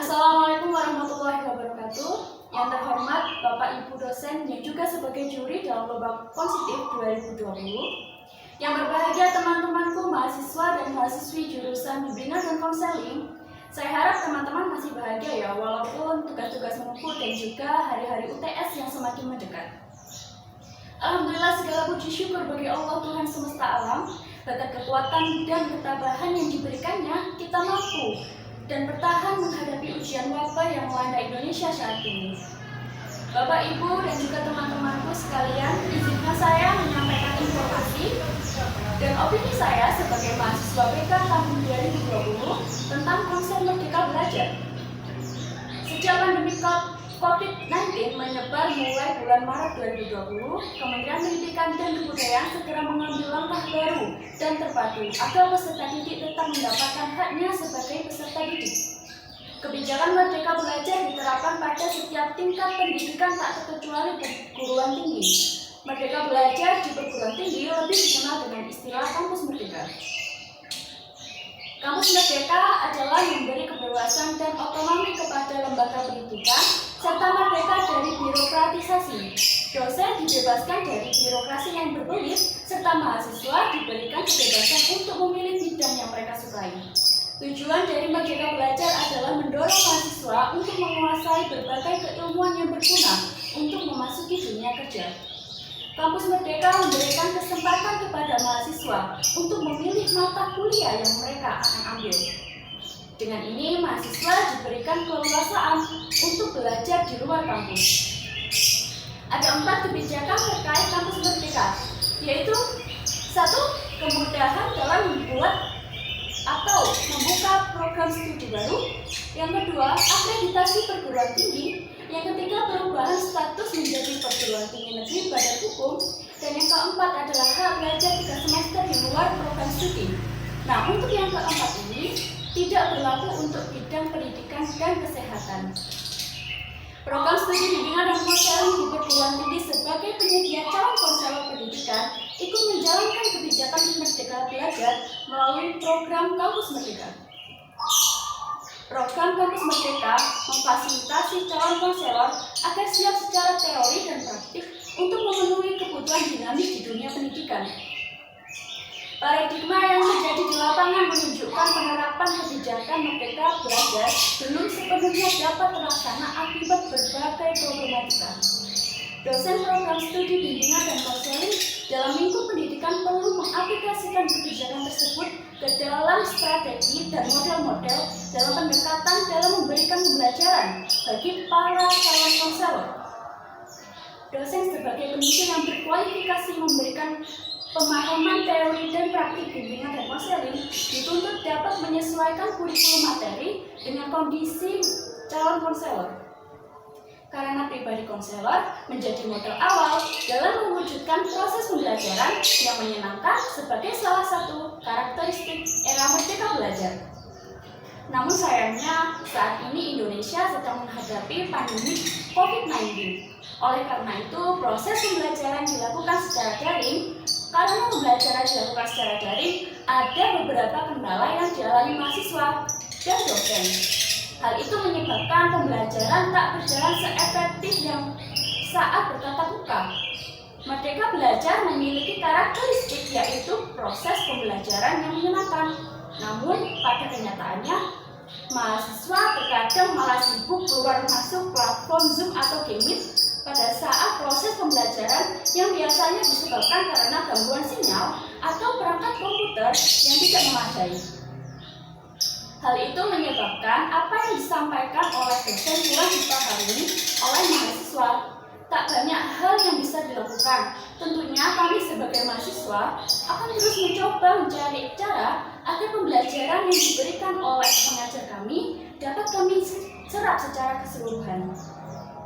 Assalamualaikum warahmatullahi wabarakatuh. Yang terhormat Bapak Ibu dosen yang juga sebagai juri dalam lomba positif 2020. Yang berbahagia teman-temanku mahasiswa dan mahasiswi jurusan bimbingan dan konseling. Saya harap teman-teman masih bahagia ya, walaupun tugas-tugas menumpuk dan juga hari-hari UTS yang semakin mendekat. Alhamdulillah, segala puji syukur bagi Allah Tuhan semesta alam. Berkat kekuatan dan ketabahan yang diberikannya, kita mampu dan bertahan menghadapi ujian wabah yang melanda Indonesia saat ini. Bapak, Ibu, dan juga teman-temanku sekalian, izinkan saya menyampaikan informasi dan opini saya sebagai mahasiswa BK tahun 2020 tentang konsep Merdeka Belajar. Sejak pandemi COVID-19 menyebar mulai bulan Maret 2020, Kementerian Pendidikan dan Kebudayaan segera mengambil langkah baru dan terpadu agar peserta didik tetap mendapatkan haknya sebagai peserta didik. Kebijakan Merdeka Belajar diterapkan pada setiap tingkat pendidikan tak terkecuali perguruan tinggi. Merdeka Belajar di perguruan tinggi lebih dikenal dengan istilah Kampus Merdeka. Kampus Merdeka adalah memberi kebebasan dan otonomi kepada lembaga pendidikan serta merdeka dari birokratisasi. Dosen dibebaskan dari birokrasi yang berbelit serta mahasiswa diberikan kebebasan untuk memilih bidang yang mereka sukai. Tujuan dari Merdeka Belajar adalah mendorong mahasiswa untuk menguasai berbagai keilmuan yang berguna untuk memasuki dunia kerja. Kampus Merdeka memberikan kesempatan kepada mahasiswa untuk memilih mata kuliah yang mereka akan ambil. Dengan ini, mahasiswa diberikan keleluasaan untuk belajar di luar kampus. Ada 4 kebijakan terkait Kampus Merdeka, yaitu 1. Kemudahan dalam membuat atau membuka program studi baru. Yang kedua, akreditasi perguruan tinggi. Yang ketiga, perubahan status menjadi perguruan tinggi negeri badan hukum. Dan yang keempat adalah hak belajar 3 semester di luar program studi. Nah, untuk yang keempat ini tidak berlaku untuk bidang pendidikan dan kesehatan. Program studi bimbingan dan konseling di perguruan tinggi sebagai penyedia calon konselor pendidikan ikut menjalankan kebijakan Merdeka Belajar melalui program Kampus Merdeka. Program Kampus Merdeka memfasilitasi calon konselor agar siap secara teori dan praktik untuk memenuhi kebutuhan dinamis di dunia pendidikan. Paradigma yang terjadi di lapangan menunjukkan penerapan kebijakan Merdeka Belajar belum sepenuhnya dapat terlaksana akibat berbagai problematika. Dosen program studi bimbingan dan konseling dalam lingkup pendidikan perlu mengaplikasikan kebijakan tersebut ke dalam strategi dan model-model dalam pendekatan dalam memberikan pembelajaran bagi para calon konselor. Dosen sebagai pendidik yang berkualifikasi memberikan pemahaman teori dan praktik bimbingan dan konseling dituntut dapat menyesuaikan kurikulum materi dengan kondisi calon konselor. Karena pribadi konselor menjadi modal awal dalam mewujudkan proses pembelajaran yang menyenangkan sebagai salah satu karakteristik era Merdeka Belajar. Namun sayangnya saat ini Indonesia sedang menghadapi pandemi COVID-19. Oleh karena itu proses pembelajaran dilakukan secara daring. Karena pembelajaran dilakukan secara daring, ada beberapa kendala yang dialami mahasiswa dan dosen. Hal itu menyebabkan pembelajaran tak berjalan seefektif yang saat bertatap muka. Merdeka Belajar memiliki karakteristik yaitu proses pembelajaran yang menyenangkan. Namun pada kenyataannya, mahasiswa terkadang malah sibuk keluar masuk platform Zoom atau Meet pada saat proses pembelajaran yang biasanya disebabkan karena gangguan sinyal atau perangkat komputer yang tidak memadai. Hal itu menyebabkan apa yang disampaikan oleh dosen kurang dipahami oleh mahasiswa. Tak banyak hal yang bisa dilakukan. Tentunya kami sebagai mahasiswa akan terus mencoba mencari cara agar pembelajaran yang diberikan oleh pengajar kami dapat kami serap secara keseluruhan.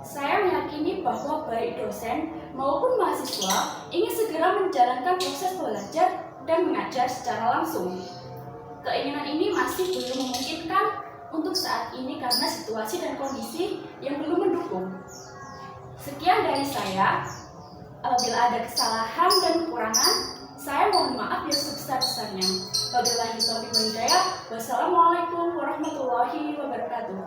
Saya meyakini bahwa baik dosen maupun mahasiswa ingin segera menjalankan proses belajar dan mengajar secara langsung. Keinginan ini masih belum memungkinkan untuk saat ini karena situasi dan kondisi yang belum mendukung. Sekian dari saya. Apabila ada kesalahan dan kekurangan, saya mohon maaf yang sebesar-besarnya. Wabillahi taufiq wal hidayah. Wassalamualaikum warahmatullahi wabarakatuh.